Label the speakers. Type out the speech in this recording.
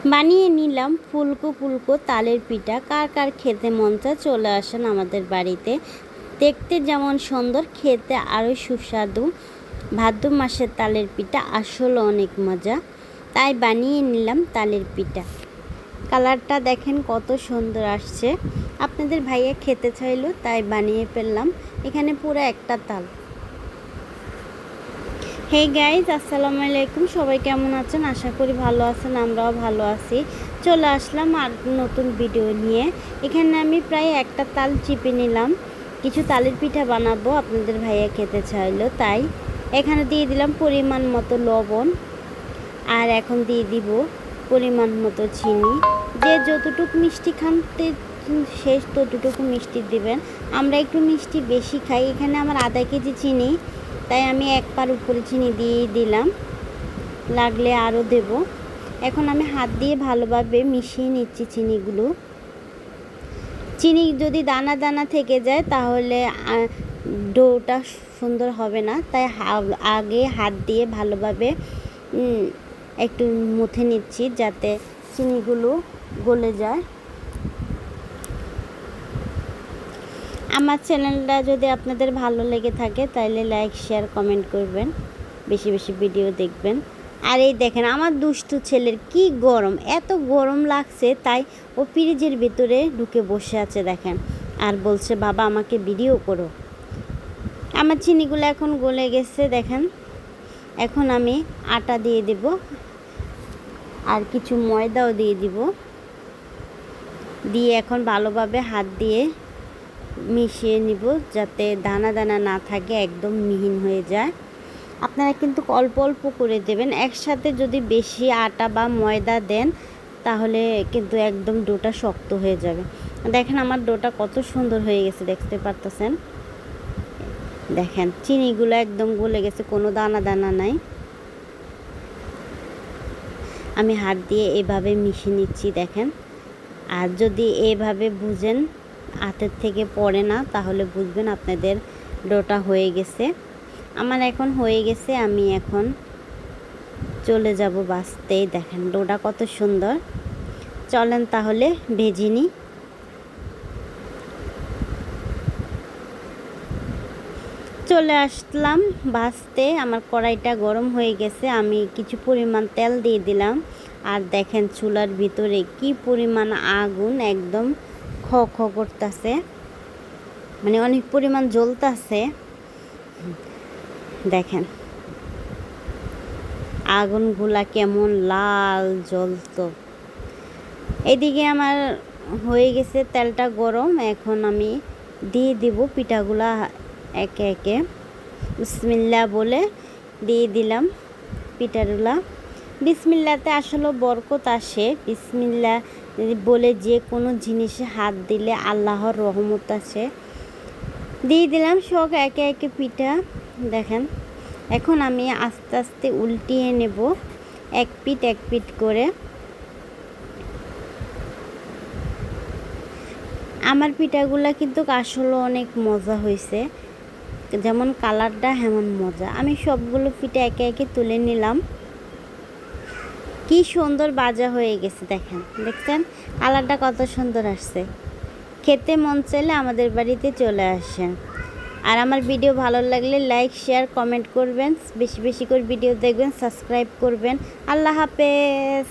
Speaker 1: বানিয়ে নিলাম ফুলকো ফুলকো তালের পিঠা। কার কার খেতে মন চায় চলে আসেন আমাদের বাড়িতে। দেখতে যেমন সুন্দর, খেতে আরও সুস্বাদু। ভাদ্র মাসের তালের পিঠা আসলে অনেক মজা, তাই বানিয়ে নিলাম তালের পিঠা। কালারটা দেখেন কত সুন্দর আসছে। আপনাদের ভাইয়া খেতে চাইলো তাই বানিয়ে ফেললাম। এখানে পুরো একটা তাল। হে গাইজ, আসসালামু আলাইকুম। সবাই কেমন আছেন? আশা করি ভালো আছেন, আমরাও ভালো আছি। চলে আসলাম আর নতুন ভিডিও নিয়ে। এখানে আমি প্রায় একটা তাল চিপে নিলাম। কিছু তালের পিঠা বানাবো, আপনাদের ভাইয়া খেতে চাইলো তাই। এখানে দিয়ে দিলাম পরিমাণ মতো লবণ, আর এখন দিয়ে দিব পরিমাণ মতো চিনি। যে যতটুকু মিষ্টি খানতে শেষ ততটুকু মিষ্টি দিবেন। আমরা একটু মিষ্টি বেশি খাই। এখানে আমার আধা কেজি চিনি, তাই আমি এক পার উপরে চিনি দিয়ে দিলাম, লাগলে আরও দেব। এখন আমি হাত দিয়ে ভালোভাবে মিশিয়ে নিচ্ছি চিনিগুলো। চিনি যদি দানা দানা থেকে যায় তাহলে ডোটা সুন্দর হবে না, তাই আগে হাত দিয়ে ভালোভাবে একটু মুথে নিচ্ছি যাতে চিনিগুলো গলে যায়। আমার চ্যানেলটা যদি আপনাদের ভালো লেগে থাকে তাহলে লাইক শেয়ার কমেন্ট করবেন, বেশি বেশি ভিডিও দেখবেন। আর এই দেখেন আমার দুষ্টু ছেলের কি গরম, এত গরম লাগছে তাই ও ফ্রিজের ভিতরে ঢুকে বসে আছে দেখেন, আর বলছে বাবা আমাকে ভিডিও করো। আমার চিনিগুলো এখন গলে গেছে দেখেন। এখন আমি আটা দিয়ে দেব আর কিছু ময়দাও দিয়ে দিব। দিয়ে এখন ভালোভাবে হাত দিয়ে মিশিয়ে নিব যাতে দানা দানা না থাকে, একদম মিহিন হয়ে যায়। আপনারা কিন্তু অল্প অল্প করে দেবেন। একসাথে যদি বেশি আটা বা ময়দা দেন তাহলে কিন্তু একদম ডোটা শক্ত হয়ে যাবে। দেখেন আমার ডোটা কত সুন্দর হয়ে গেছে, দেখতে পারতেছেন। দেখেন চিনিগুলো একদম গলে গেছে, কোনো দানা দানা নাই। আমি হাত দিয়ে এভাবে মিশিয়ে নিচ্ছি দেখেন। আর যদি এভাবে বুঝেন হাতের থেকে পড়ে না তাহলে বুঝবেন আপনাদের ডোটা হয়ে গেছে। আমার এখন হয়ে গেছে, আমি এখন চলে যাব বাছতেই। দেখেন ডোটা কত সুন্দর। চলেন তাহলে ভেজে নিই। চলে আসলাম ভাজতে। আমার কড়াইটা গরম হয়ে গেছে, আমি কিছু পরিমাণ তেল দিয়ে দিলাম। আর দেখেন চুলার ভিতরে কি পরিমাণ আগুন, একদম খ খ করতেছে, মানে অনেক পরিমাণ জ্বলতেছে। দেখেন আগুনগুলা কেমন লাল জ্বলতো। এদিকে আমার হয়ে গেছে তেলটা গরম। এখন আমি দিয়ে দিব পিঠাগুলা একে একে। বিসমিল্লাহ বলে দিয়ে দিলাম পিঠাগুলা। বিসমিল্লাতে আসলে বরকত আসে। বিসমিল্লাহ বলে যে কোনো জিনিসে হাত দিলে আল্লাহর রহমত আসে। দিয়ে দিলাম সব একে একে পিঠা। দেখেন এখন আমি আস্তে আস্তে উল্টিয়ে নেব, এক পিঠ করে। আমার পিঠাগুলা কিন্তু আসলে অনেক মজা হয়েছে, যেমন কালারটা হেমন মজা। আমি সবগুলো পিঠা একে একে তুলে নিলাম। কি সুন্দর ভাজা হয়ে গেছে দেখেন, দেখছেন কালারটা কত সুন্দর আসছে। খেতে মন চাইলে আমাদের বাড়িতে চলে আসেন। আর আমার ভিডিও ভালো লাগলে লাইক শেয়ার কমেন্ট করবেন, বেশি বেশি করে ভিডিও দেখবেন, সাবস্ক্রাইব করবেন। আল্লাহ হাফেজ।